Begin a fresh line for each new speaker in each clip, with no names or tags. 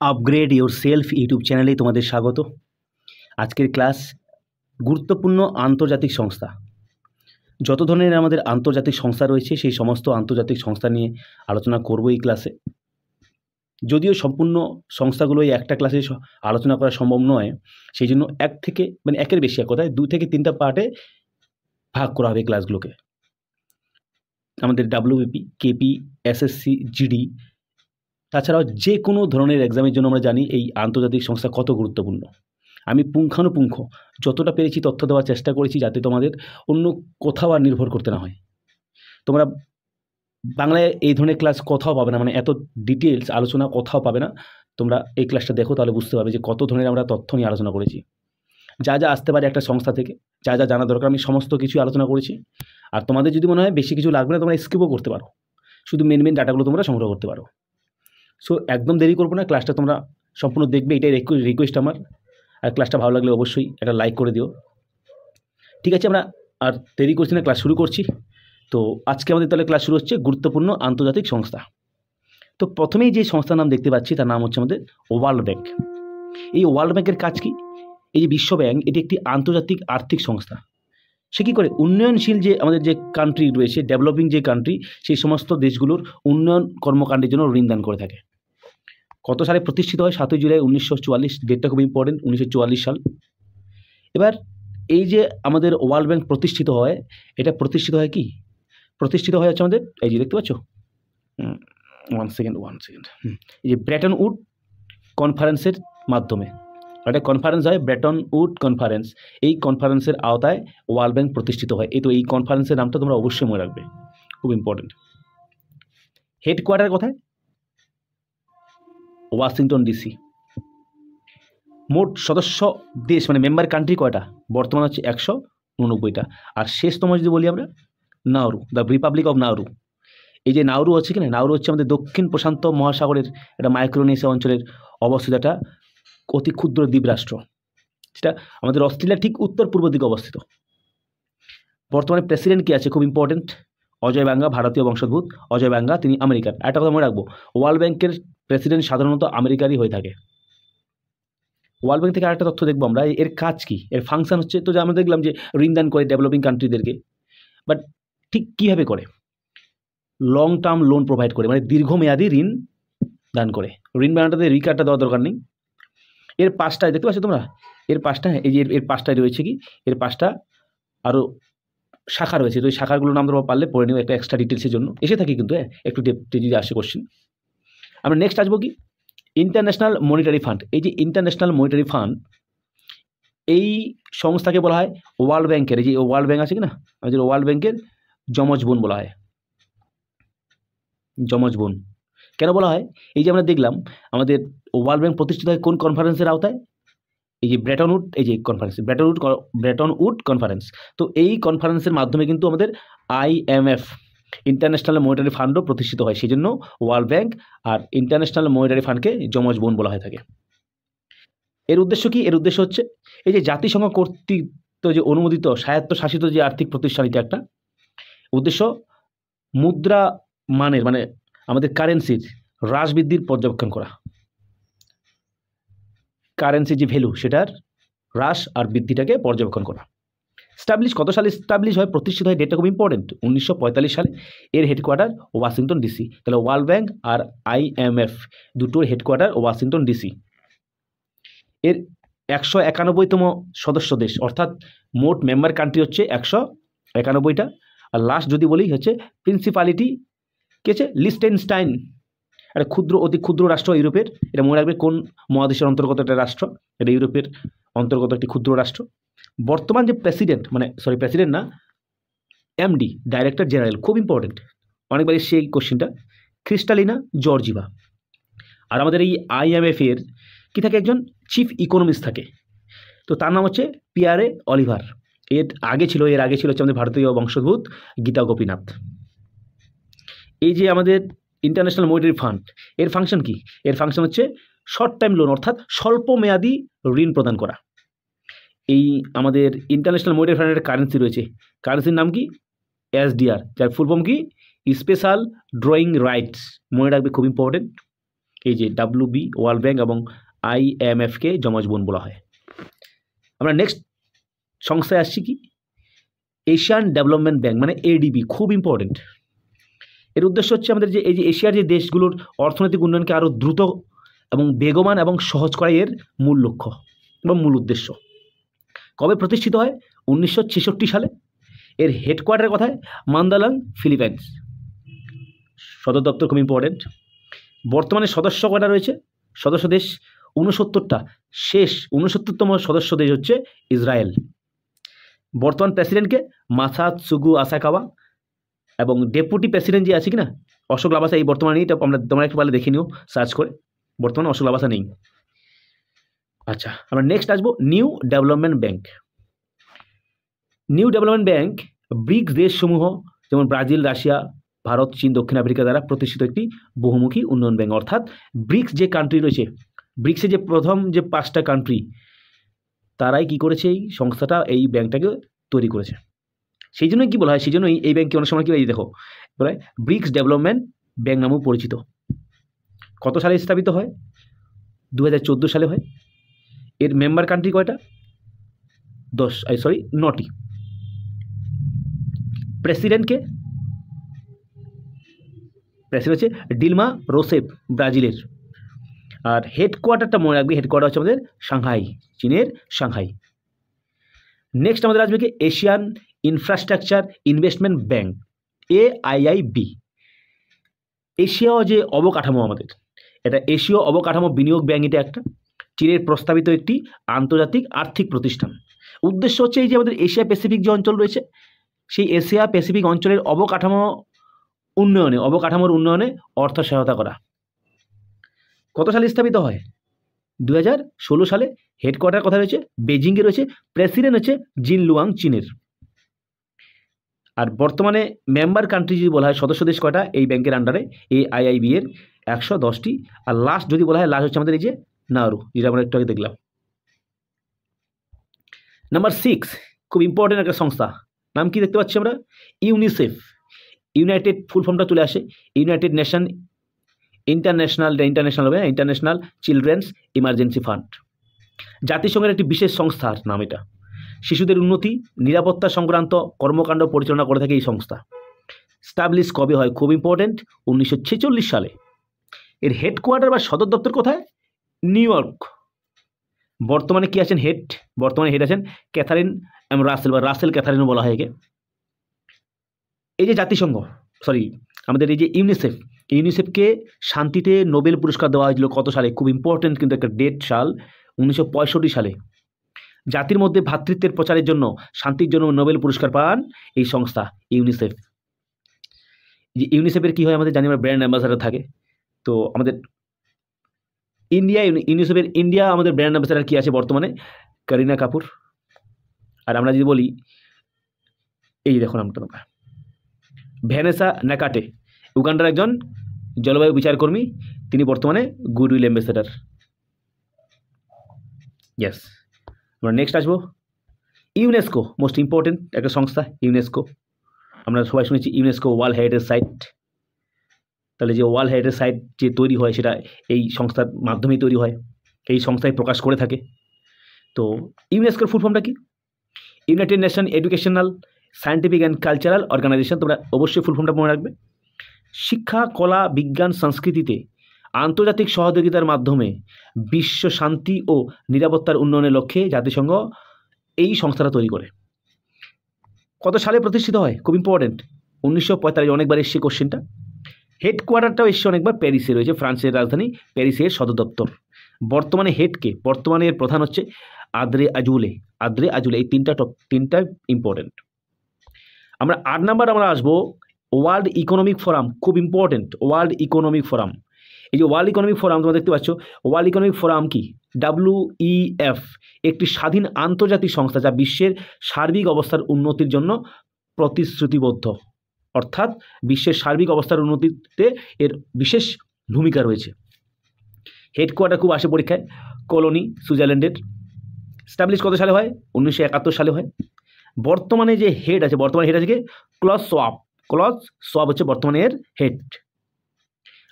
Upgrade your self YouTube চ্যানেলে তোমাদের স্বাগত। আজকের ক্লাস গুরুত্বপূর্ণ আন্তর্জাতিক সংস্থা। যত ধরনের আমাদের আন্তর্জাতিক সংস্থা রয়েছে সেই সমস্ত আন্তর্জাতিক সংস্থা নিয়ে আলোচনা করব এই ক্লাসে। যদিও সম্পূর্ণ সংস্থাগুলো এই একটা ক্লাসে আলোচনা করা সম্ভব নয়, সেই জন্য একের বেশি, এক কথায় 2 থেকে 3টা পার্টে ভাগ করা হবে ক্লাসগুলোকে। আমাদের ডাব্লিউবিপি, কেপি, এসএসসি, জিডি, তাছাড়াও যে কোনো ধরনের এক্সামের জন্য আমরা জানি এই আন্তর্জাতিক সংস্থা কত গুরুত্বপূর্ণ। আমি পুঙ্খানুপুঙ্খ যতটা পেরেছি তথ্য দেওয়ার চেষ্টা করেছি, যাতে তোমাদের অন্য কোথাও আর নির্ভর করতে না হয়। তোমরা বাংলায় এই ধরনের ক্লাস কোথাও পাবে না, মানে এত ডিটেলস আলোচনা কোথাও পাবে না। তোমরা এই ক্লাসটা দেখো, তাহলে বুঝতে পারবে যে কত ধরনের আমরা তথ্য নিয়ে আলোচনা করেছি, যা যা আসতে পারে একটা সংস্থা থেকে, যা যা জানা দরকার আমি সমস্ত কিছু আলোচনা করেছি। আর তোমাদের যদি মনে হয় বেশি কিছু লাগবে না, তোমরা স্কিপও করতে পারো, শুধু মেন ডাটাগুলো তোমরা সংগ্রহ করতে পারো। সো একদম দেরি করবো না, ক্লাসটা তোমরা সম্পূর্ণ দেখবে, এটাই রিকোয়েস্ট আমার। আর ক্লাসটা ভালো লাগলে অবশ্যই একটা লাইক করে দিও। ঠিক আছে, আমরা আর দেরি করছি না, ক্লাস শুরু করছি। তো আজকে আমাদের তাহলে ক্লাস শুরু হচ্ছে গুরুত্বপূর্ণ আন্তর্জাতিক সংস্থা। তো প্রথমেই যে সংস্থার নাম দেখতে পাচ্ছি তার নাম হচ্ছে আমাদের ওয়ার্ল্ড ব্যাংক। এই ওয়ার্ল্ড ব্যাংকের কাজ কি? এই যে বিশ্ব ব্যাংক, এটি একটি আন্তর্জাতিক আর্থিক সংস্থা। সে কী করে? উন্নয়নশীল যে আমাদের যে কান্ট্রি রয়েছে, ডেভেলপিং যে কান্ট্রি, সেই সমস্ত দেশগুলোর উন্নয়ন কর্মকাণ্ডের জন্য ঋণ দান করে থাকে। কত সালে প্রতিষ্ঠিত হয়? 7ই জুলাই 1944। ডেটটা খুব ইম্পর্টেন্ট, 1944 সাল। এবার এই যে আমাদের ওয়ার্ল্ড ব্যাংক প্রতিষ্ঠিত হয়, এটা প্রতিষ্ঠিত হয় কি? প্রতিষ্ঠিত হয় হচ্ছে আমাদের, এই যে দেখতে পাচ্ছ, ওয়ান সেকেন্ড, এই যে ব্রেটন উড কনফারেন্সের মাধ্যমে। একটা কনফারেন্স হয়, ব্রেটন উড কনফারেন্স। এই কনফারেন্সের আওতায় ওয়ার্ল্ড ব্যাংক প্রতিষ্ঠিত হয়। এই কনফারেন্সের নামটা তোমরা অবশ্যই মনে রাখবে, খুব ইম্পর্টেন্ট। হেডকোয়ার্টার কোথায়? Washington DC. মোট সদস্য দেশ মানে মেম্বার কান্ট্রি কয়টা? বর্তমান হচ্ছে 189টা। আর শেষতম যদি বলি আমরা, Nauru, the Republic of Nauru. এই যে নাউরু হচ্ছে কিনা, নাউরু হচ্ছে আমাদের দক্ষিণ প্রশান্ত মহাসাগরের একটা মাইক্রোনেশিয়া অঞ্চলের অবস্থিত একটা অতি ক্ষুদ্র দ্বীপরাষ্ট্র, যেটা আমাদের অস্ট্রেলিয়ার ঠিক উত্তর পূর্ব দিকে অবস্থিত। বর্তমানে প্রেসিডেন্ট কি আছে? খুব ইম্পর্টেন্ট, অজয় বাঙ্গা, ভারতীয় বংশোদ্ভূত অজয় বাঙ্গা, তিনি আমেরিকার। একটা কথা মনে রাখবো, ওয়ার্ল্ড ব্যাংকের প্রেসিডেন্ট সাধারণত আমেরিকারই হয়ে থাকে। ওয়ার্ল্ড ব্যাংক থেকে আরেকটা তথ্য দেখবো আমরা, এর কাজ কি, এর ফাংশন হচ্ছে, তো যে আমরা দেখলাম যে ঋণ দান করে ডেভেলপিং কান্ট্রিদেরকে, বাট ঠিক কীভাবে করে? লং টার্ম লোন প্রোভাইড করে, মানে দীর্ঘমেয়াদী ঋণ দান করে। ঋণ বানাটাতে রিকার্ডটা দেওয়ার দরকার নেই। এর 5টায় দেখতে পাচ্ছ তোমরা, এর 5টা, এই যে এর 5টায় রয়েছে কি, এর 5টা আরও শাখা রয়েছে। তো এই শাখাগুলোর নাম তোমরা পারলে পড়ে নিও, একটা এক্সট্রা ডিটেলসের জন্য এসে থাকি কিন্তু, একটু ডেপথে যদি আসে কোশ্চেন। আমরা নেক্সট আসবো কি, ইন্টারন্যাশনাল মনিটারি ফান্ড। এই যে ইন্টারন্যাশনাল মনিটারি ফান্ড, এই সংস্থাকে বলা হয় ওয়ার্ল্ড ব্যাংকের, এই যে ওয়ার্ল্ড ব্যাংক আছে কিনা, আমাদের ওয়ার্ল্ড ব্যাংকের যমজ বোন বলা হয়। যমজ বোন কেন বলা হয়? এই যে আমরা দেখলাম আমাদের ওয়ার্ল্ড ব্যাংক প্রতিষ্ঠিত হয় কোন কনফারেন্সের আওতায়? এই যে ব্রেটন উড, এই যে কনফারেন্স, ব্রেটন উড কনফারেন্স। তো এই কনফারেন্সের মাধ্যমে কিন্তু আমাদের IMF, ইন্টারন্যাশনাল মনিটারি ফান্ডও প্রতিষ্ঠিত হয়। সেই জন্য ওয়ার্ল্ড ব্যাংক আর ইন্টারন্যাশনাল মনিটারি ফান্ডকে যমজ বোন বলা হয়ে থাকে। এর উদ্দেশ্য কি? এর উদ্দেশ্য হচ্ছে এই যে জাতিসংঘ কর্তৃক যে অনুমোদিত স্বায়ত্তশাসিত যে আর্থিক প্রতিষ্ঠান, এটা একটা উদ্দেশ্য মুদ্রা মানের, মানে আমাদের কারেন্সির হ্রাস বৃদ্ধির পর্যবেক্ষণ করা। কারেন্সির যে ভ্যালু, সেটার হ্রাস আর বৃদ্ধিটাকে পর্যবেক্ষণ করা। স্টাবলিশ কত সালে স্টাবলিশ হয়, প্রতিষ্ঠিত হয়, ডেটটা খুব ইম্পর্টেন্ট, 1945 সালে। এর হেডকোয়ার্টার ওয়াশিংটন ডিসি। তাহলে ওয়ার্ল্ড ব্যাংক আর IMF দুটোর হেডকোয়ার্টার ওয়াশিংটন ডিসি। এর 191তম সদস্য দেশ, অর্থাৎ মোট মেম্বার কান্ট্রি হচ্ছে 191টা। আর লাস্ট যদি বলি হচ্ছে প্রিন্সিপালিটি কে আছে? লিস্টেনস্টাইন, একটা অতি ক্ষুদ্র রাষ্ট্র ইউরোপের। এটা মনে রাখবে কোন মহাদেশের অন্তর্গত একটা রাষ্ট্র, এটা ইউরোপের অন্তর্গত একটি ক্ষুদ্র রাষ্ট্র। বর্তমান যে প্রেসিডেন্ট, প্রেসিডেন্ট না, MD, ডাইরেক্টর জেনারেল, খুব ইম্পর্টেন্ট, অনেকবার এসছে এই কোশ্চেনটা, ক্রিস্টালিনা জর্জিভা। আর আমাদের এই IMF এর কি থাকে? একজন চিফ ইকোনমিস্ট থাকে, তো তার নাম হচ্ছে পিয়ারে অলিভার। এর আগে ছিল হচ্ছে আমাদের ভারতীয় বংশোদ্ভূত গীতা গোপীনাথ। এই যে আমাদের ইন্টারন্যাশনাল মনিটারি ফান্ড, এর ফাংশন কি? এর ফাংশন হচ্ছে শর্ট টাইম লোন, অর্থাৎ স্বল্প মেয়াদী ঋণ প্রদান করা। এই আমাদের ইন্টারন্যাশনাল মনিটারি ফান্ডের কারেন্সি রয়েছে, কারেন্সির নাম কি? SDR, যার ফুল ফর্ম কি? Special drawing rights. মনে রাখবে, খুব ইম্পর্টেন্ট। এই যে WB ওয়ার্ল্ড ব্যাংক এবং IMFকে যমজ বোন বলা হয়। আমরা নেক্সট সংস্থায় আসছি কি, এশিয়ান ডেভেলপমেন্ট ব্যাংক মানে ADB, খুব ইম্পর্টেন্ট। এর উদ্দেশ্য হচ্ছে আমাদের যে এই যে এশিয়ার যে দেশগুলোর অর্থনৈতিক উন্নয়নকে আরও দ্রুত এবং বেগবান এবং সহজ করাই এর মূল লক্ষ্য এবং মূল উদ্দেশ্য। কবে প্রতিষ্ঠিত হয়? 1966 সালে। এর হেডকোয়ার্টার কোথায়? মান্দালাং, ফিলিপাইন্স। সদর দপ্তর খুব ইম্পর্টেন্ট। বর্তমানে সদস্য কয়টা রয়েছে? সদস্য দেশ 69টা। শেষ 69তম সদস্য দেশ হচ্ছে ইসরায়েল। বর্তমান প্রেসিডেন্টকে মাসাতসুগু আসাকাওয়া এবং ডেপুটি প্রেসিডেন্ট যে আছে কি না, অশোক লাবাসা। এই বর্তমানে এটা তোমরা একটু পারলে দেখে নিও সার্চ করে, বর্তমানে অশোক লাবাসা নেই। আচ্ছা, আমরা নেক্সট আসবো new development bank. New development bank BRICS দেশসমূহ যেমন ব্রাজিল, রাশিয়া, ভারত, চীন, দক্ষিণ আফ্রিকা দ্বারা প্রতিষ্ঠিত একটি বহুমুখী উন্নয়ন ব্যাংক। অর্থাৎ ব্রিক্স যে কান্ট্রি রয়েছে, ব্রিক্সে যে প্রথম যে 5টা কান্ট্রি, তারাই কি করেছে, এই সংস্থাটা এই ব্যাংকটাকে তৈরি করেছে। সেই জন্যই কি বলা হয়, সেই জন্যই এই ব্যাংককে অনেক সময় কি দেখো বলা হয় ব্রিক্স ডেভেলপমেন্ট ব্যাংক নামেও পরিচিত। কত সালে স্থাপিত হয়? 2014 সালে হয়। এর মেম্বার কান্ট্রি কয়টা? 9টি। প্রেসিডেন্ট হচ্ছে ডিলমা রোসেফ, ব্রাজিলের। আর হেডকোয়ার্টারটা মনে রাখবে, হেডকোয়ার্টার হচ্ছে আমাদের সাংহাই, চীনের সাংহাই। নেক্সট আমাদের আসবে কি Asian infrastructure investment bank, AIIB। Asia যে অবকাঠামো আমাদের, এটা এশীয় অবকাঠামো বিনিয়োগ ব্যাংক। এটা একটা চীনের প্রস্তাবিত একটি আন্তর্জাতিক আর্থিক প্রতিষ্ঠান। উদ্দেশ্য হচ্ছে এই যে আমাদের এশিয়া প্যাসিফিক যে অঞ্চল রয়েছে, সেই এশিয়া প্যাসিফিক অঞ্চলের অবকাঠামোর উন্নয়নে অর্থ সহায়তা করা। কত সালে স্থাপিত হয়? 2016 সালে। হেডকোয়ার্টার কোথায় রয়েছে? বেজিংয়ে রয়েছে। প্রেসিডেন্ট হচ্ছে জিন লুয়াং, চীনের। আর বর্তমানে মেম্বার কান্ট্রি যদি বলা হয়, সদস্য দেশ কয়টা এই ব্যাংকের আন্ডারে AIIB এর? 110টি। আর লাস্ট যদি বলা হয়, লাস্ট হচ্ছে আমাদের এই যে নারু, যেটা আমরা একটু আগে দেখলাম। নাম্বার 6, খুব ইম্পর্টেন্ট একটা সংস্থা, নাম কি দেখতে পাচ্ছি আমরা? ইউনিসেফ। ইউনাইটেড ফুল ফর্মটা চলে আসে United nation international children's emergency fund. জাতিসংঘের একটি বিশেষ সংস্থার নাম এটা। শিশুদের উন্নতি, নিরাপত্তা সংক্রান্ত কর্মকাণ্ড পরিচালনা করে থাকে এই সংস্থা। স্টাবলিশ কবে হয়? খুব ইম্পর্টেন্ট, 1946 সালে। এর হেডকোয়ার্টার বা সদর দপ্তর কোথায়? New York. বর্তমানে কি আছেন হেড? বর্তমানে হেড আছেন ক্যাথারিন রাসেল, বা রাসেল ক্যাথারিনও বলা হয় একে। এই যে জাতিসংঘ, আমাদের এই যে ইউনিসেফকে শান্তিতে নোবেল পুরস্কার দেওয়া হয়েছিল কত সালে? খুব ইম্পর্টেন্ট কিন্তু একটা ডেট, সাল 1965 সালে। জাতির মধ্যে ভ্রাতৃত্বের প্রচারের জন্য, শান্তির জন্য নোবেল পুরস্কার পান এই সংস্থা ইউনিসেফ। যে ইউনিসেফের কি হয় আমাদের জানি আমরা, ব্র্যান্ড অ্যাম্বাসাডার থাকে। তো আমাদের ইউনিসেফের ইন্ডিয়া আমাদের ব্র্যান্ড অ্যাম্বাসাডার কি আছে বর্তমানে? করিনা কাপুর। আর আমরা যদি বলি, এই দেখো নামটা তোমরা, ভ্যানেসা নাকাটে, উগান্ডার একজন জলবায়ু বিচারকর্মী, তিনি বর্তমানে গুডউইল অ্যাম্বাসেডার। ইয়েস। আমরা নেক্সট আসবো ইউনেস্কো, মোস্ট ইম্পর্টেন্ট একটা সংস্থা ইউনেস্কো। আমরা সবাই শুনেছি ইউনেস্কো ওয়ার্ল্ড হেরিটেজ সাইট। তাহলে যে ওয়ার্ল্ড হেরিটেজ সাইট যে তৈরি হয়, সেটা এই সংস্থার মাধ্যমেই তৈরি হয়, এই সংস্থায় প্রকাশ করে থাকে। তো ইউনেস্কোর ফুল ফর্মটা কি? United Nation Educational, Scientific and Cultural Organization. তোমরা অবশ্যই ফুল ফর্মটা মনে রাখবে। শিক্ষা, কলা, বিজ্ঞান, সংস্কৃতিতে আন্তর্জাতিক সহযোগিতার মাধ্যমে বিশ্ব শান্তি ও নিরাপত্তার উন্নয়নের লক্ষ্যে জাতিসংঘ এই সংস্থাটা তৈরি করে। কত সালে প্রতিষ্ঠিত হয়? খুব ইম্পর্টেন্ট, 1945। অনেকবার এসছে কোশ্চেনটা। হেডকোয়ার্টারটাও এসছে অনেকবার, প্যারিসে রয়েছে, ফ্রান্সের রাজধানী প্যারিসের সদর দপ্তর। বর্তমানে হেডকে, বর্তমানে এর প্রধান হচ্ছে আদ্রে আজুলে। এই তিনটা ইম্পর্টেন্ট। আমরা 8 নাম্বার আমরা আসবো ওয়ার্ল্ড ইকোনমিক ফোরাম, খুব ইম্পর্টেন্ট। ওয়ার্ল্ড ইকোনমিক ফোরাম, এই যে ওয়ার্ল্ড ইকোনমিক ফোরাম তোমরা দেখতে পাচ্ছ, ওয়ার্ল্ড ইকোনমিক ফোরাম কি? WEF, একটি স্বাধীন আন্তর্জাতিক সংস্থা যা বিশ্বের সার্বিক অবস্থার উন্নতির জন্য প্রতিশ্রুতিবদ্ধ। অর্থাৎ বিশ্বের সার্বিক অবস্থার উন্নতিতে এর বিশেষ ভূমিকা রয়েছে। হেডকোয়ার্টার খুব আসে পরীক্ষায়, কলোনি, সুইজারল্যান্ডের। স্টাবলিশ কত সালে হয়? 1971 সালে হয়। বর্তমানে যে হেড আছে, কি? ক্লজ সোয়াব হচ্ছে বর্তমানে এর হেড।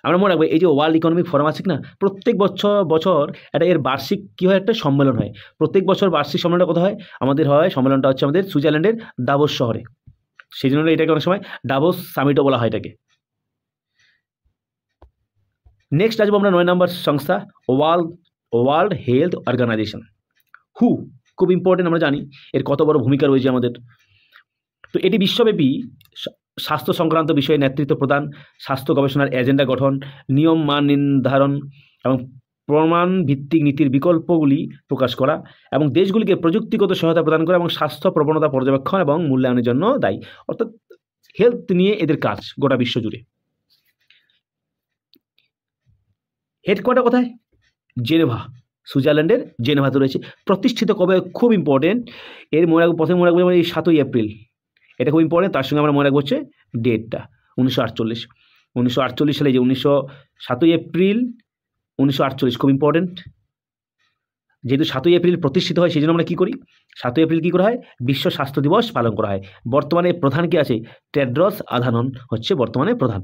আমরা মনে রাখবো এই যে ওয়ার্ল্ড ইকোনমিক ফোরাম আছে না, প্রত্যেক বছর এটা এর বার্ষিক কী হয়, একটা সম্মেলন হয়। প্রত্যেক বছর বার্ষিক সম্মেলনটা কোথায় হয়? আমাদের হয় সম্মেলনটা হচ্ছে আমাদের সুইজারল্যান্ডের দাভোস শহরে। সেই জন্য এটাকে অনেক সময় দাভোস সামিটও বলা হয় এটাকে। নেক্সট আসবো আমরা 9 নম্বর সংস্থা, ওয়ার্ল্ড হেলথ অর্গানাইজেশন। হু, খুব ইম্পর্টেন্ট, আমরা জানি এর কত বড় ভূমিকা রয়েছে আমাদের। তো এটি বিশ্বব্যাপী স্বাস্থ্য সংক্রান্ত বিষয়ে নেতৃত্ব প্রদান, স্বাস্থ্য গবেষণার এজেন্ডা গঠন, নিয়ম মান নির্ধারণ এবং প্রমাণ ভিত্তিক নীতির বিকল্পগুলি প্রকাশ করা এবং দেশগুলিকে প্রযুক্তিগত সহায়তা প্রদান করা এবং স্বাস্থ্য প্রবণতা পর্যবেক্ষণ এবং মূল্যায়নের জন্য দায়ী। অর্থাৎ হেলথ নিয়ে এদের কাজ গোটা বিশ্ব জুড়ে। হেডকোয়ার্টার কোথায়? জেনেভা, সুইজারল্যান্ডের জেনেভাতে রয়েছে। প্রতিষ্ঠিত কবে? খুব ইম্পর্টেন্ট, এর প্রথমে মনে রাখবো এই 7ই এপ্রিল, এটা খুব ইম্পর্টেন্ট। তার সঙ্গে আমরা মনে রাখবো হচ্ছে ডেটটা 1948 সালে, যে 7ই এপ্রিল 1948, খুব ইম্পর্টেন্ট। যেহেতু 7ই এপ্রিল প্রতিষ্ঠিত হয় সেই জন্য আমরা কী করি, 7ই এপ্রিল কী করা হয়? বিশ্ব স্বাস্থ্য দিবস পালন করা হয়। বর্তমানে প্রধান কি আছে? টেড্রস আধানন হচ্ছে বর্তমানে প্রধান।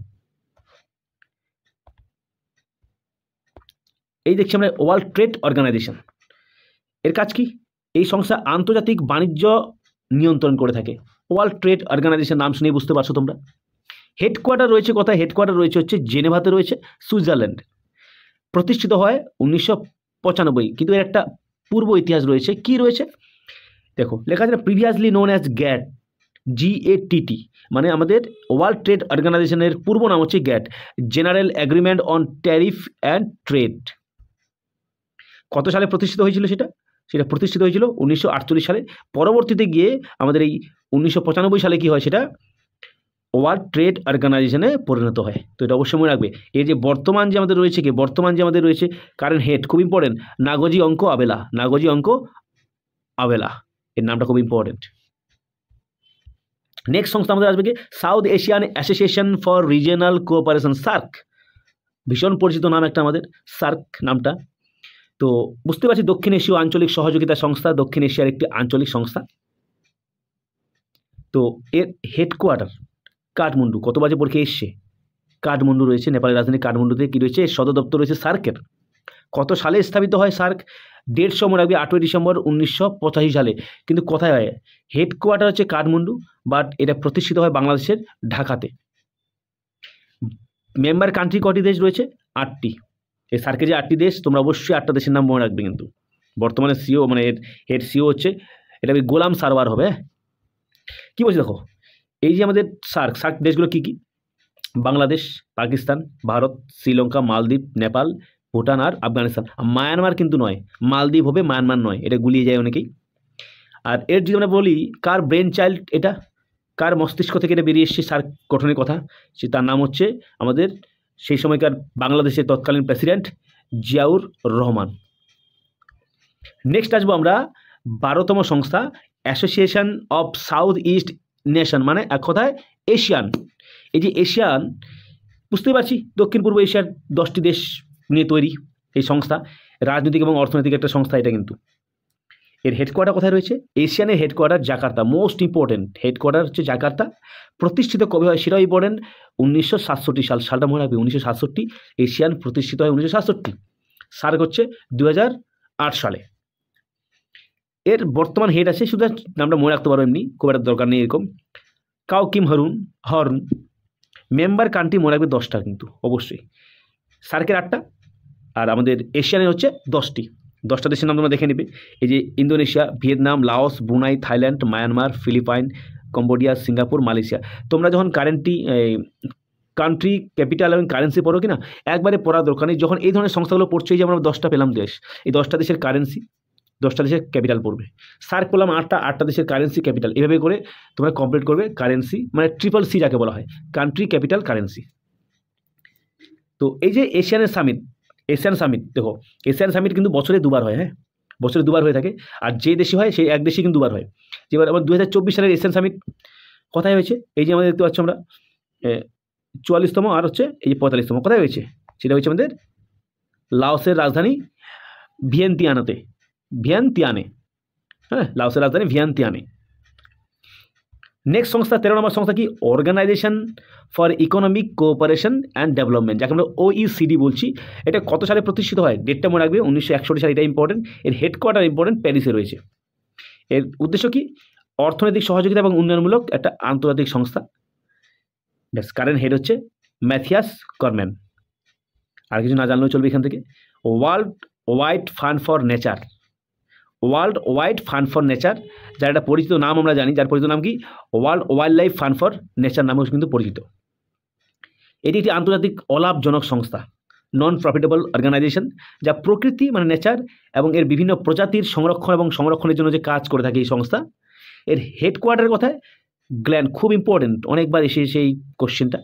এই দেখছি আমরা ওয়ার্ল্ড ট্রেড অর্গানাইজেশন, এর কাজ কি? এই সংস্থা আন্তর্জাতিক বাণিজ্য নিয়ন্ত্রণ করে থাকে। ওয়ার্ল্ড ট্রেড অর্গানাইজেশন নাম শুনেই বুঝতে পারছো তোমরা। হেডকোয়ার্টার রয়েছে কোথায়? হেডকোয়ার্টার রয়েছে হচ্ছে জেনেভাতে রয়েছে, সুইজারল্যান্ড। প্রতিষ্ঠিত হয় 1995, কিন্তু এর একটা পূর্ব ইতিহাস রয়েছে। কি রয়েছে দেখো, লেখা আছে previously known as GATT, GATT, মানে আমাদের ওয়ার্ল্ড ট্রেড অর্গানাইজেশনের পূর্ব নাম হচ্ছে GATT, general agreement on tariff and trade. কত সালে প্রতিষ্ঠিত হয়েছিল সেটা প্রতিষ্ঠিত হয়েছিল 1948 সালে। পরবর্তীতে গিয়ে আমাদের এই 1995 সালে কি হয়, সেটা ওয়ার্ল্ড ট্রেড অর্গানাইজেশনে পরিণত হয়। তো এটা অবশ্যই মনে রাখবে। এই যে বর্তমান যে আমাদের রয়েছে কারেন্ট হেড, খুব ইম্পর্টেন্ট, নাগোজি অঙ্ক আবেলা, এর নামটা খুব ইম্পর্টেন্ট। নেক্সট সংস্থা আমাদের আসবে কি? South Asian association for regional cooperation, SAARC. ভীষণ পরিচিত নাম একটা আমাদের, সার্ক নামটা। তো বুঝতে পারছি দক্ষিণ এশীয় আঞ্চলিক সহযোগিতা সংস্থা, দক্ষিণ এশিয়ার একটি আঞ্চলিক সংস্থা। তো এর হেডকোয়ার্টার কাঠমান্ডু। কত বাজে পরীক্ষা এসছে? কাঠমান্ডু রয়েছে, নেপালের রাজধানী কাঠমান্ডুতে কি রয়েছে? সদর দপ্তর রয়েছে সার্কের। কত সালে স্থাপিত হয় সার্ক? ডেট সময় রাখবে 8ই ডিসেম্বর 1985 সালে। কিন্তু কোথায় হয়? হেডকোয়ার্টার হচ্ছে কাঠমান্ডু, বাট এটা প্রতিষ্ঠিত হয় বাংলাদেশের ঢাকাতে। মেম্বার কান্ট্রি কটি দেশ রয়েছে? 8টি। এই সার্কে যে 8টি দেশ, তোমরা অবশ্যই 8টা দেশের নাম মনে রাখবে। কিন্তু বর্তমানে সিও, মানে এর হেড সিও হচ্ছে, এটা গোলাম সারওয়ার হবে। কি বলছি দেখো, এই যে আমাদের সার্ক দেশগুলো কি কি? বাংলাদেশ, পাকিস্তান, ভারত, শ্রীলঙ্কা, মালদ্বীপ, নেপাল, ভুটান আর আফগানিস্তান। মায়ানমার কিন্তু নয়, মালদ্বীপ হবে, মায়ানমার নয়, এটা গুলিয়ে যায় অনেকেই। আর এর যদি আমরা বলি কার ব্রেন চাইল্ড, এটা কার মস্তিষ্ক থেকে এটা বেরিয়ে এসছে সার্ক গঠনের কথা, সে তার নাম হচ্ছে আমাদের সেই সময়কার বাংলাদেশের তৎকালীন প্রেসিডেন্ট জিয়াউর রহমান। নেক্সট আসবো আমরা 12তম সংস্থা, association of south east nation, মানে এক কথায় এশিয়ান। এই যে এশিয়ান, বুঝতেই পারছি দক্ষিণ পূর্ব এশিয়ার 10টি দেশ নিয়ে তৈরি এই সংস্থা, রাজনৈতিক এবং অর্থনৈতিক একটা সংস্থা এটা। কিন্তু এর হেডকোয়ার্টার কোথায় রয়েছে? এশিয়ানের headquarter Jakarta, most important headquarter হচ্ছে জাকার্তা। প্রতিষ্ঠিত কবে হয় সেটাও ইম্পর্টেন্ট, 1967 সালটা মনে রাখবে, 1967। এশিয়ান প্রতিষ্ঠিত হয় 1967। সার্ক হচ্ছে 2008 সালে। এর বর্তমান হেড আছে, শুধু নামটা মনে রাখতে পারো, এমনি খুব একটা দরকার নেই এরকম, কাও কিম হর্ন। মেম্বার কান্ট্রি মনে রাখবে 10টা, কিন্তু অবশ্যই সার্কের 8টা, আর আমাদের এশিয়ানের হচ্ছে 10টা দেশের নাম তোমরা দেখে নেবে। এই যে Indonesia, Vietnam, Laos, Brunei, Thailand, Myanmar, Philippine, Cambodia, Singapore, Malaysia. তোমরা যখন কান্ট্রি ক্যাপিটাল এবং কারেন্সি পড়ো কিনা, একবারে পড়ার দরকার নেই। যখন এই ধরনের সংস্থাগুলো পড়ছো, এই যে আমরা 10টা পেলাম দেশ, এই 10টা দেশের কারেন্সি, 10টা দেশের ক্যাপিটাল পড়বে। সার্ক পেলাম 8টা দেশের কারেন্সি, ক্যাপিটাল, এভাবে করে তোমরা কমপ্লিট করবে কারেন্সি, মানে ট্রিপল সি যাকে বলা হয়, কান্ট্রি, ক্যাপিটাল, কারেন্সি। তো এই যে এশিয়ান সামিট, দেখো এশিয়ান সামিট কিন্তু বছরে 2বার হয়, হ্যাঁ, বছরে 2বার হয়ে থাকে। আর যে দেশে হয় সেই এক দেশে কিন্তু 2বার হয়। যেবার আবার 2024 সালের এশিয়ান সামিট কোথায় হয়েছে? এই যে আমাদের দেখতে পাচ্ছ আমরা 44তম, আর হচ্ছে এই যে 45তম, কোথায় হয়েছে? সেটা হচ্ছে আমাদের লাওসের রাজধানী ভিয়েন্তিয়ানে, হ্যাঁ, লাওসের রাজধানী ভিয়েন্তিয়ানে। নেক্সট সংস্থা 13 নম্বর সংস্থা কি, Organization for Economic Cooperation and Development, যাকে আমরা OECD বলছি। এটা কত সালে প্রতিষ্ঠিত হয়, ডেটটা মনে রাখবে, 1961 সালে। এটা ইম্পর্টেন্ট। এর হেডকোয়ার্টার ইম্পর্টেন্ট, প্যারিসে রয়েছে। এর উদ্দেশ্য কি, অর্থনৈতিক সহযোগিতা এবং উন্নয়নমূলক একটা আন্তর্জাতিক সংস্থা। ব্যাস, কারেন্ট হেড হচ্ছে ম্যাথিয়াস করম্যান। আর কিছু না জানলেও চলবে এখান থেকে। World wide fund for nature, world wide fund for nature, যার একটা পরিচিত নাম আমরা জানি, যার পরিচিত নাম কি, world wild life fund for nature নামেও কিন্তু পরিচিত। এটি একটি আন্তর্জাতিক অলাভজনক সংস্থা, নন প্রফিটেবল অর্গানাইজেশন, যা প্রকৃতি মানে নেচার এবং এর বিভিন্ন প্রজাতির সংরক্ষণ এবং সংরক্ষণের জন্য যে কাজ করে থাকে এই সংস্থা। এর হেডকোয়ার্টারের কথায় গ্ল্যান্ড, খুব ইম্পর্টেন্ট, অনেকবার এসেছে এই কোশ্চেনটা।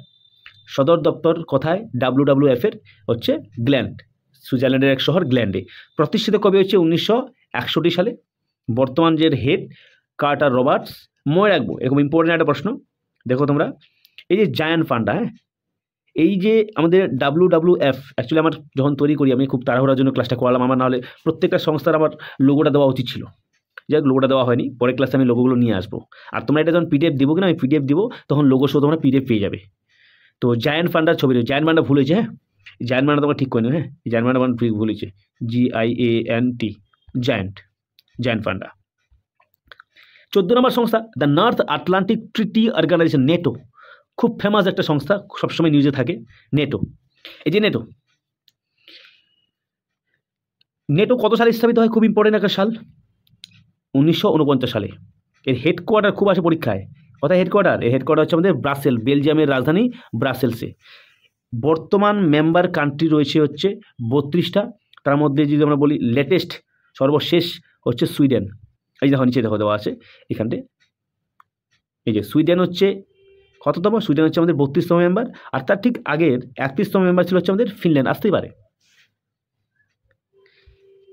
সদর দপ্তর কোথায়, WWF এর হচ্ছে গ্ল্যান্ড, সুইজারল্যান্ডের এক শহর গ্ল্যান্ডে। প্রতিষ্ঠিত কবে হচ্ছে, 1961 সালে। বর্তমান যে হেড কার্টার রবার্টস। মনে রাখবো, এরকম ইম্পর্টেন্ট একটা প্রশ্ন। দেখো তোমরা, এই যে জায়ান্ট ফান্ডটা, হ্যাঁ, এই যে আমাদের WWF, অ্যাকচুয়ালি আমার যখন তৈরি করি, আমি খুব তাড়াহুড়ার জন্য ক্লাসটা করালাম, আমার নাহলে প্রত্যেকটা সংস্থার আমার লোগোটা দেওয়া উচিত ছিল। যাই হোক, লোগোটা দেওয়া হয়নি, পরের ক্লাসে আমি লোগোগুলো নিয়ে আসবো। আর তোমরা এটা যখন PDF দিব কিনা, আমি PDF দিব, তখন লোগো সহ তোমরা PDF পেয়ে যাবে। তো জায়ান্ট ফান্ডার ছবি, জায়ান্ট ফান্ডা ভুল হয়েছে, হ্যাঁ, জায়ান্ট ফান্ডা তোমরা ঠিক করে নিও, হ্যাঁ, জায়ান্ট ফান্ডা ভুল হয়েছে, GIANT, জায়ান্ট ফান্ডা। 14 নম্বর সংস্থা, the North Atlantic Treaty Organization, NATO. খুব ফেমাস একটা সংস্থা, সবসময় নিউজে থাকে, নেটো। এই যে নেটো, নেটো কত সালে স্থাপিত হয়, খুব ইম্পর্টেন্ট একটা সাল, 1949 সালে। এর হেডকোয়ার্টার খুব আসে পরীক্ষায়, কোথায় হেডকোয়ার্টার, এর হেডকোয়ার্টার হচ্ছে আমাদের ব্রাসেল, বেলজিয়ামের রাজধানী ব্রাসেলসে। বর্তমান মেম্বার কান্ট্রি রয়েছে হচ্ছে 32টা, তার মধ্যে যদি আমরা বলি লেটেস্ট, সর্বশেষ হচ্ছে সুইডেন। এই দেখো নিচে দেখো দেওয়া আছে এখানটে, এই যে সুইডেন হচ্ছে কততম, সুইডেন হচ্ছে আমাদের 32তম মেম্বার। আর তার ঠিক আগের 31তম মেম্বার ছিল হচ্ছে আমাদের ফিনল্যান্ড, আসতেই পারে।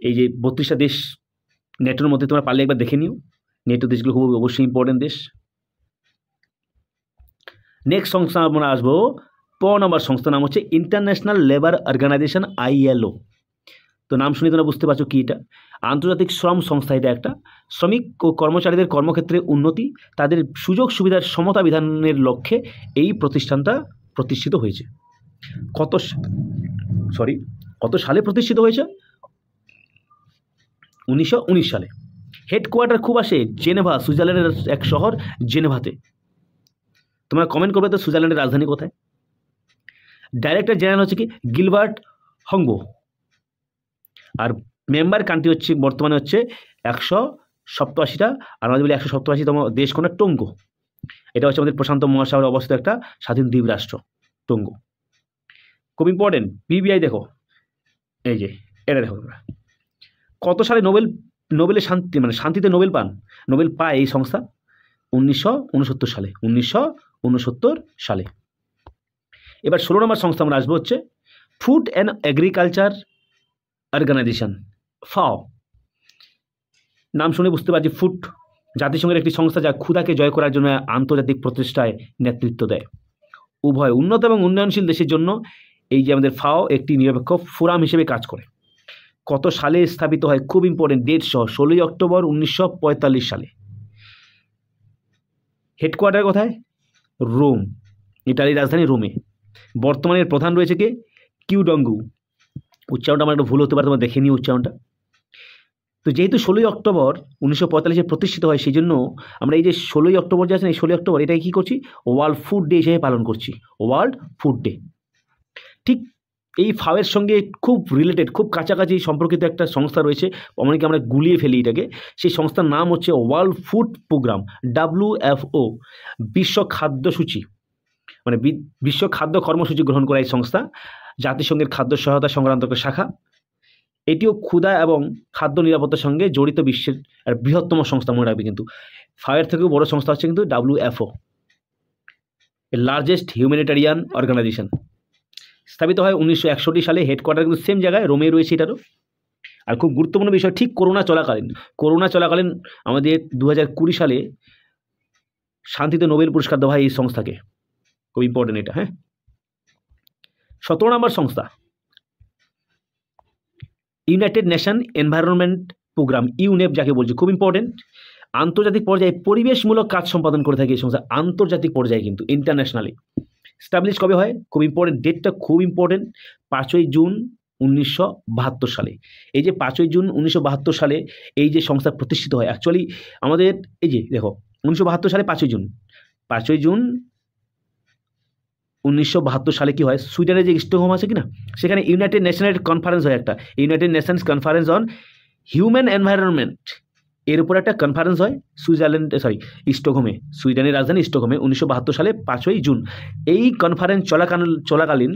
এই যে 32টা দেশ নেটোর মধ্যে, তোমরা পারলে একবার দেখে নিও, নেটো দেশগুলো খুব অবশ্যই ইম্পর্টেন্ট দেশ। নেক্সট সংস্থা আমরা আসবো, 15 নম্বর সংস্থার নাম হচ্ছে ইন্টারন্যাশনাল লেবার অর্গানাইজেশন, ILO। তো নাম শুনে তোমরা বুঝতে পারছো কি, এটা আন্তর্জাতিক শ্রম সংস্থা। এটা একটা শ্রমিক ও কর্মচারীদের কর্মক্ষেত্রে উন্নতি, তাদের সুযোগ সুবিধার সমতা বিধানের লক্ষ্যে এই প্রতিষ্ঠানটা প্রতিষ্ঠিত হয়েছে। কত সালে প্রতিষ্ঠিত হয়েছে, 1919 সালে। হেডকোয়ার্টার খুব আসে জেনেভা, সুইজারল্যান্ডের এক শহর জেনেভাতে। তোমরা কমেন্ট করবে তো সুইজারল্যান্ডের রাজধানী কোথায়। ডাইরেক্টর জেনারেল হচ্ছে কি, গিলবার্ট হংবো। আর মেম্বার কান্ট্রি হচ্ছে বর্তমানে হচ্ছে 187টা। আর আমাদের বলি 187তম দেশ কোনটা, টঙ্গো। এটা হচ্ছে আমাদের প্রশান্ত মহাসাগরে অবস্থিত একটা স্বাধীন দ্বীপ রাষ্ট্র, টঙ্গো। খুব ইম্পর্টেন্ট। PBI দেখো, এই যে এটা দেখো তোমরা, কত সালে নোবেলের শান্তি মানে শান্তিতে নোবেল পায় এই সংস্থা, 1969 সালে, 1969 সালে। এবার 16 নম্বর সংস্থা আমরা আসবো হচ্ছে Food and Agriculture Organization, FAO। নাম শুনে বুঝতে পারছি, ফুড, জাতিসংঘের একটি সংস্থা যা ক্ষুধাকে জয় করার জন্য আন্তর্জাতিক প্রচেষ্টায় নেতৃত্ব দেয়। উভয় উন্নত এবং উন্নয়নশীল দেশের জন্য এই যে আমাদের FAO একটি নিরপেক্ষ ফোরাম হিসেবে কাজ করে। কত সালে স্থাপিত হয়, খুব ইম্পর্টেন্ট, ডেট সহ, 16 অক্টোবর 1945 সালে। হেডকোয়ার্টার কোথায়, রোম, ইটালির রাজধানী রোমে। বর্তমানে এর প্রধান রয়েছে কে, কিউডঙ্গু। উচ্চারণটা আমার একটু ভুল হতে পারে, তোমরা দেখে নিও উচ্চারণটা। তো যেহেতু 16 অক্টোবর 1945 প্রতিষ্ঠিত হয়, সেই জন্য আমরা এই যে 16 অক্টোবর যে আছেন, এই 16 অক্টোবর এটাকে কী করছি, ওয়ার্ল্ড ফুড ডে হিসেবে পালন করছি, ওয়ার্ল্ড ফুড ডে। ঠিক এই FAO-এর সঙ্গে খুব রিলেটেড, খুব কাছাকাছি সম্পর্কিত একটা সংস্থা রয়েছে, অনেকে আমরা গুলিয়ে ফেলি এটাকে। সেই সংস্থার নাম হচ্ছে ওয়ার্ল্ড ফুড প্রোগ্রাম, WFO, বিশ্ব খাদ্যসূচি, মানে বিশ্ব খাদ্য কর্মসূচি গ্রহণ করা এই সংস্থা, জাতিসংঘের খাদ্য সহায়তা সংক্রান্ত একটা শাখা। এটিও ক্ষুধা এবং খাদ্য নিরাপত্তার সঙ্গে জড়িত বিশ্বের বৃহত্তম সংস্থা, মনে রাখবে কিন্তু। FAO-এর থেকেও বড় সংস্থা হচ্ছে কিন্তু WFO, এর লার্জেস্ট হিউম্যানিটারিয়ান অর্গানাইজেশন। স্থাপিত হয় 1961 সালে, হেডকোয়ার্টার কিন্তু সেম জায়গায় রোমে রয়েছে এটারও। আর খুব গুরুত্বপূর্ণ বিষয়, ঠিক করোনা চলাকালীন আমাদের 2020 সালে শান্তিতে নোবেল পুরস্কার দেওয়া হয় এই সংস্থাকে, খুব ইম্পর্টেন্ট এটা, হ্যাঁ। 17 নম্বর সংস্থা, United Nation Environment Programme, UNEP যাকে বলছি, খুব ইম্পর্টেন্ট। আন্তর্জাতিক পর্যায়ে পরিবেশমূলক কাজ সম্পাদন করে থাকে এই সংস্থা, আন্তর্জাতিক পর্যায়ে কিন্তু ইন্টারন্যাশনালি। স্টাবলিশ কবে হয়, খুব ইম্পর্টেন্ট, ডেটটা খুব ইম্পর্টেন্ট, 5ই জুন 1972 সালে। এই যে 5ই জুন 1972 সালে এই যে সংস্থা প্রতিষ্ঠিত হয়, অ্যাকচুয়ালি আমাদের এই যে দেখো 1972 সালে 5ই জুন 1972 সালে কি হয়, সুইডেনের যে স্টকহোম আছে কিনা, সেখানে ইউনাইটেড নেশনের কনফারেন্স হয়, একটা United Nations conference on human environment, এর উপর একটা কনফারেন্স হয় স্টকহোমে, সুইডেনের রাজধানী স্টকহোমে 1972 সালে 5ই জুন। এই কনফারেন্স চলাকালীন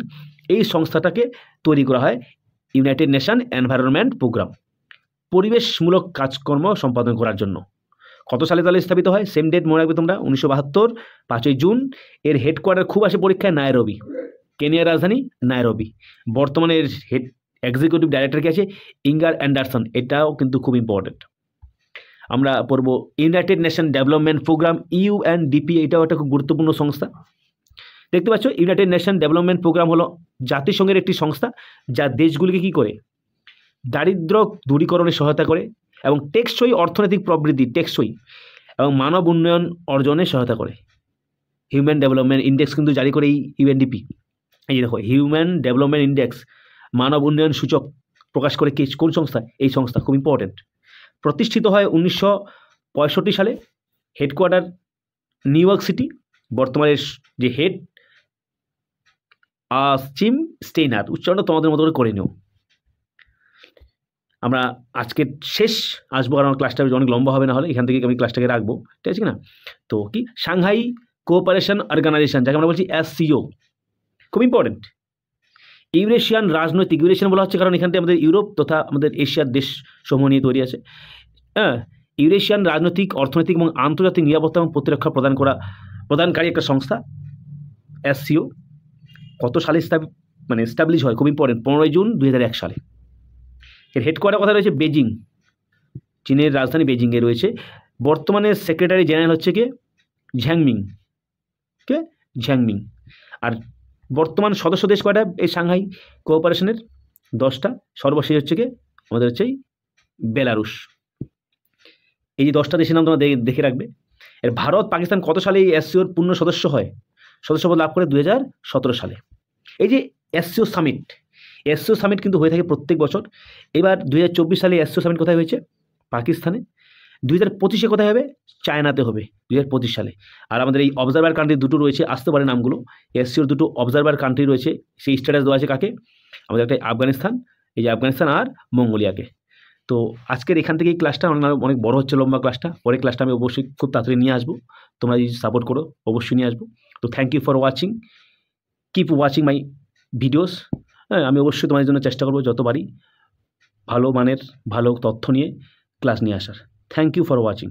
এই সংস্থাটাকে তৈরি করা হয় ইউনাইটেড নেশন এনভায়রনমেন্ট প্রোগ্রাম, পরিবেশমূলক কাজকর্ম সম্পাদন করার জন্য। কত সালে তাহলে স্থাপিত হয়, সেম ডেট মনে রাখবে তোমরা, 1972 5ই জুন। এর হেডকোয়ার্টার খুব আসে পরীক্ষায় নাইরোবি, কেনিয়ার রাজধানী নাইরোবি। বর্তমানে এর হেড এক্সিকিউটিভ ডাইরেক্টর কি আছে, ইঙ্গার অ্যান্ডারসন, এটাও কিন্তু খুব ইম্পর্টেন্ট। আমরা পড়ব United Nation Development Programme, UNDP, এটাও একটা খুব গুরুত্বপূর্ণ সংস্থা। দেখতে পাচ্ছ, ইউনাইটেড নেশন ডেভেলপমেন্ট প্রোগ্রাম হলো জাতিসংঘের একটি সংস্থা যা দেশগুলিকে কি করে, দারিদ্র দূরীকরণে সহায়তা করে এবং টেকসই অর্থনৈতিক প্রবৃদ্ধি, টেকসই এবং মানব উন্নয়ন অর্জনে সহায়তা করে। হিউম্যান ডেভেলপমেন্ট ইন্ডেক্স কিন্তু জারি করে এই ইউএনডিপি। এই যে দেখো, হিউম্যান ডেভেলপমেন্ট ইন্ডেক্স, মানব উন্নয়ন সূচক প্রকাশ করে কোন সংস্থা, এই সংস্থা, খুব ইম্পর্টেন্ট। প্রতিষ্ঠিত হয় 1965 সালে, হেডকোয়ার্টার নিউ ইয়র্ক সিটি। বর্তমানে যে হেড চিম স্টেইনার, উচ্চারণটা তোমাদের মতো করে নিও। আমরা আজকে শেষ আসবো, কারণ ক্লাসটা অনেক লম্বা হবে, না হলে এখান থেকে আমি ক্লাসটাকে রাখবো, ঠিক আছে কিনা। তো কি, সাংহাই কোঅপারেশন অর্গানাইজেশন, যাকে আমরা বলছি SCO, খুব ইম্পর্টেন্ট। ইউরেশিয়ান রাজনৈতিক, ইউরেশিয়ান বলা হচ্ছে কারণ এখানটা আমাদের ইউরোপ তথা আমাদের এশিয়ার দেশ সমূহ নিয়ে তৈরি আছে। হ্যাঁ, ইউরেশিয়ান রাজনৈতিক, অর্থনৈতিক এবং আন্তর্জাতিক নিরাপত্তা এবং প্রতিরক্ষা প্রদানকারী একটা সংস্থা SCO। কত সালে স্টাবলিশ হয়, খুব ইম্পর্টেন্ট, 15ই জুন 2001 সালে। এর হেডকোয়ার্টার কথা রয়েছে বেজিং, চীনের রাজধানী বেজিংয়ে রয়েছে। বর্তমানে সেক্রেটারি জেনারেল হচ্ছে কে, ঝ্যাংমিং। আর বর্তমান সদস্য দেশ কয়টা এই সাংহাই কোঅপারেশনের, 10টা। সর্বশেষ হচ্ছে কে, আমাদের হচ্ছে বেলারুশ। এই যে 10টা দেশের নাম তোমরা দেখে রাখবে। এর ভারত পাকিস্তান কত সালে এই SCOর পূর্ণ সদস্যপদ লাভ করে, 2017 সালে। এই যে SCO সামিট কিন্তু হয়ে থাকে প্রত্যেক বছর। এবার 2024 সালে SCO সামিট কোথায় হয়েছে, পাকিস্তানে। 2025-এ কোথায় হবে, চায়নাতে হবে 2025 সালে। আর আমাদের এই অবজারভার কান্ট্রি দুটো রয়েছে, আসতে পারে নামগুলো, SCOর দুটো অবজারভার কান্ট্রি রয়েছে, সেই স্ট্যাটাস দেওয়া আছে কাকে, আমাদের একটা আফগানিস্তান, এই যে আফগানিস্তান আর মঙ্গোলিয়াকে। তো আজকের এখান থেকেই ক্লাসটা অনেক বড় হচ্ছে, লম্বা ক্লাসটা। পরে ক্লাসটা আমি অবশ্যই খুব তাড়াতাড়ি নিয়ে আসবো, তোমরা যদি সাপোর্ট করো অবশ্যই নিয়ে আসবো। তো thank you for watching, keep watching my videos. হ্যাঁ, আমি অবশ্যই তোমাদের জন্য চেষ্টা করবো যতবারই ভালো মানের ভালো তথ্য নিয়ে ক্লাস নিয়ে আসার। Thank you for watching.